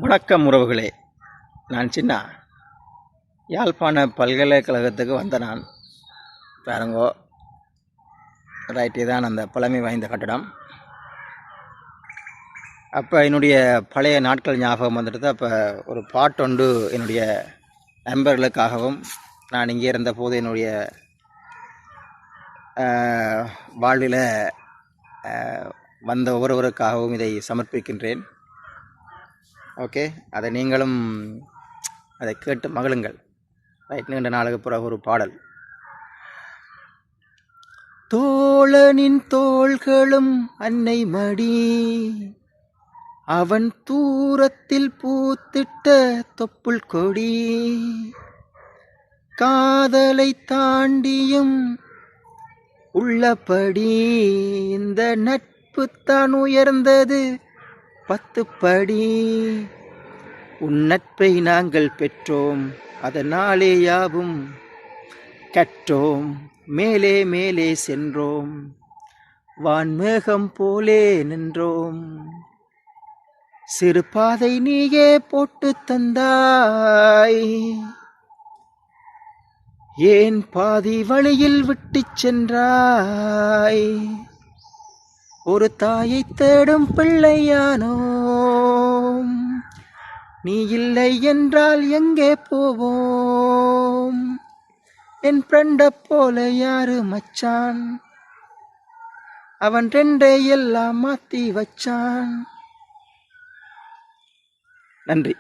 வணக்கம் உறவுகளே, நான் சின்ன யாழ்ப்பாண பல்கலைக்கழகத்துக்கு வந்த நான் பாருங்கோ. ரைட்டு தான் அந்த பழமை வாய்ந்த கட்டடம். அப்போ என்னுடைய பழைய நாட்கள் ஞாபகம் வந்துடுது. அப்போ ஒரு பாட்டொண்டு என்னுடைய நண்பர்களுக்காகவும் நான் இங்கே இருந்தபோது என்னுடைய வாழ்வில் வந்த ஒவ்வொருவருக்காகவும் இதை சமர்ப்பிக்கின்றேன். ஓகே, அதை நீங்களும் அதை கேட்டு மகிழுங்கள். ரைட், நீண்ட நாளுக்கு பிறகு ஒரு பாடல். தோழனின் தோள்களும் அன்னை மடி, அவன் தூரத்தில் பூத்திட்ட தொப்புள் கொடி, காதலை தாண்டியும் உள்ளபடி இந்த நட்பு தான் உயர்ந்தது 10 படி. உன் நட்பை நாங்கள் பெற்றோம், அதனாலே யாவும் கற்றோம், மேலே மேலே சென்றோம், வான்மேகம் போலே நின்றோம். சிறு பாதை நீயே போட்டு தந்தாய், ஏன் பாதி வழியில் விட்டு சென்றாய்? ஒரு தாயை தேடும் பிள்ளையானோம், நீ இல்லை என்றால் எங்கே போவோம்? என் ஃப்ரெண்ட போல யாரு மச்சான், அவன் 2 எல்லாம் மாத்தி வச்சான். நன்றி.